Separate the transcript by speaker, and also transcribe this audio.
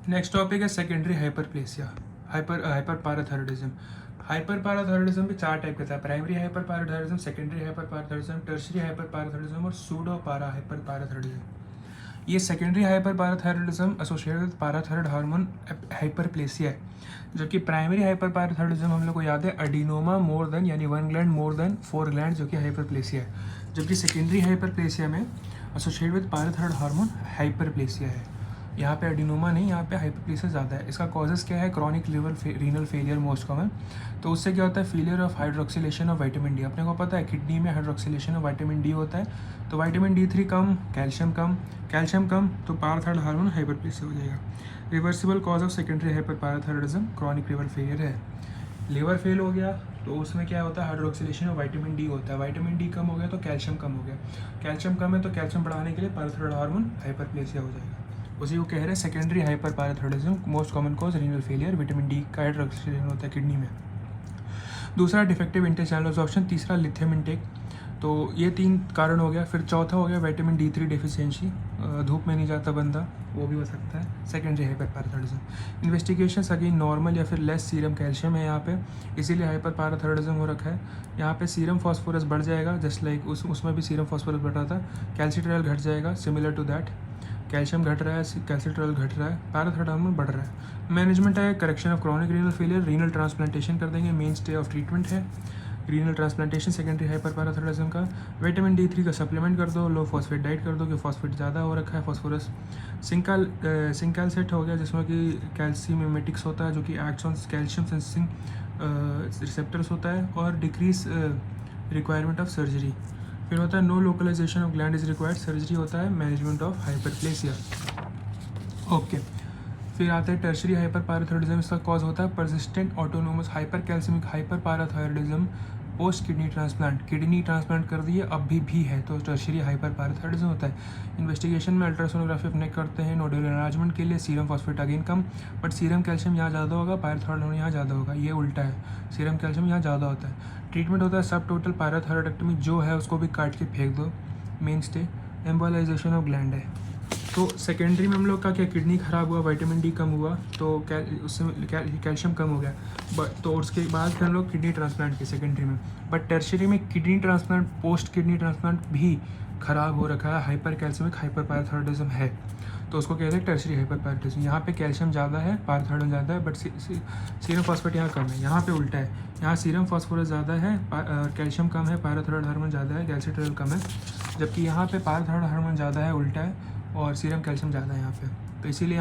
Speaker 1: Next topic है secondary hyperplasia, hyperparathyroidism. Hyperparathyroidism भी चार टाइप का था: primary hyperparathyroidism, secondary hyperparathyroidism, tertiary hyperparathyroidism और सूडो पारा हाइपर पाराथायरॉयडिज्म। ये secondary hyperparathyroidism associated with parathyroid hormone hyperplasia है, जबकि primary hyper पाराथायरॉयडिज्म हम लोग को याद है एडिनोमा मोर देन यानी 1 ग्लैंड मोर देन 4 ग्लैंड, जो कि हाइपरप्लेसिया है। जबकि सेकेंडरी हाइपरप्लेसिया में associated with parathyroid hormone hyperplasia है। यहाँ पे एडिनोमा नहीं, यहाँ पे हाइपरप्लेसिया ज़्यादा है। इसका कॉजेज़ क्या है? Chronic renal failure most common. तो उससे क्या होता है? Failure of hydroxylation of vitamin D. अपने को पता है किडनी में हाइड्रोक्सिलेशन ऑफ विटामिन डी होता है, तो विटामिन D3 कम, कैल्शियम कम, तो पाराथायरॉयड हार्मोन हाइपरप्लेसिया हो जाएगा। Reversible cause of secondary hyperparathyroidism chronic liver failure है। लिवर फेल हो गया तो उसमें क्या होता है? हाइड्रोक्सिलेशन ऑफ विटामिन डी होता है। विटामिन डी कम हो गया तो कैल्शियम कम हो गया। कैल्शियम कम है तो कैल्शियम बढ़ाने के लिए पाराथायरॉयड हार्मोन हाइपरप्लेसिया हो जाएगा। उसी को कह रहे हैं secondary hyperparathyroidism. Most common cause renal failure, vitamin D का हाइड्रोक्सिलेशन होता है किडनी में। दूसरा डिफेक्टिव इंटेस्टाइनल अब्जॉर्प्शन, तीसरा लिथियम इनटेक। तो ये 3 कारण हो गया। फिर चौथा हो गया विटामिन D3 डेफिशिएंसी, धूप में नहीं जाता बंदा, वो भी हो सकता है secondary hyperparathyroidism. Investigations again normal या फिर लेस सीरम कैल्शियम है यहाँ पे, इसीलिए हाइपर पाराथायरॉयडिज्म हो रखा है। यहाँ पे सीरम फास्फोरस बढ़ जाएगा, जस्ट लाइक उसमें भी सीरम फास्फोरस बढ़ रहा था। कैल्सिट्रियल घट जाएगा, सिमिलर टू दैट। कैल्शियम घट रहा है, कैल्सिट्रियल घट रहा है, पाराथायरॉयड हार्मोन बढ़ रहा है। मैनेजमेंट है correction of chronic renal failure, renal transplantation कर देंगे, मेन स्टे ऑफ ट्रीटमेंट है रीनल ट्रांसप्लांटेशन सेकेंडरी हाइपर पाराथायरॉयडिज्म का। विटामिन D3 का सप्लीमेंट कर दो, लो फॉस्फेट डाइट कर दो कि फॉस्फेट ज़्यादा हो रखा है, फॉस्फोरस। सिंकालसेट हो गया जिसमें कि कैल्सीमिमेटिक्स होता है, जो कि acts on calcium sensing receptors होता है, और डिक्रीज रिक्वायरमेंट ऑफ सर्जरी। फिर होता है no localisation of gland is required, surgery होता है। Management of hyperplasia, okay. फिर आता है टर्शरी हाइपर पाराथायरॉयडिज्म। इसका कॉज होता है persistent autonomous hypercalcemic hyperparathyroidism post kidney transplant. Kidney transplant कर दिए अभी भी है तो टर्शरी हाइपर पाराथायरॉयडिज्म होता है। इन्वेस्टिगेशन में अल्ट्रासोनोग्राफी अपने करते हैं नोडुलर एनलार्जमेंट के लिए, serum phosphate again come, but serum calcium यहाँ ज़्यादा होगा, पाराथायरॉयड यहाँ ज़्यादा होगा, ये उल्टा है, सीरम कैल्शियम यहाँ ज़्यादा होता है। ट्रीटमेंट होता है सब टोटल पाराथायरॉयडेक्टमी, जो है उसको भी काट के फेंक दो, main stay. Embolisation of gland है। तो सेकेंडरी में हम लोग का क्या, किडनी खराब हुआ, विटामिन डी कम हुआ, तो उससे कैल्शियम कम हो गया, बट तो उसके बाद फिर हम लोग किडनी ट्रांसप्लांट की सेकेंडरी में। बट टर्शरी में kidney transplant post kidney transplant भी खराब हो रखा है, हाइपर कैल्शियमिक हाइपर पाराथायरॉयडिज्म है, तो उसको कहते हैं टर्शरी हाइपर पाराथायरॉयडिज्म। यहाँ पे कैल्शियम ज़्यादा है, पाराथायरॉयड ज़्यादा है, बट सीरम फॉस्फेट यहाँ कम है। यहाँ पे उल्टा है, यहाँ सीरम फॉस्फोरस ज़्यादा है, कैल्शियम कम है, पाराथायरॉयड हार्मोन ज़्यादा है, कैल्सिट्रियल कम है, जबकि यहाँ पे पाराथायरॉयड हार्मोन ज़्यादा है, उल्टा है, और सीरम कैल्शियम ज़्यादा है यहाँ पे, तो इसीलिए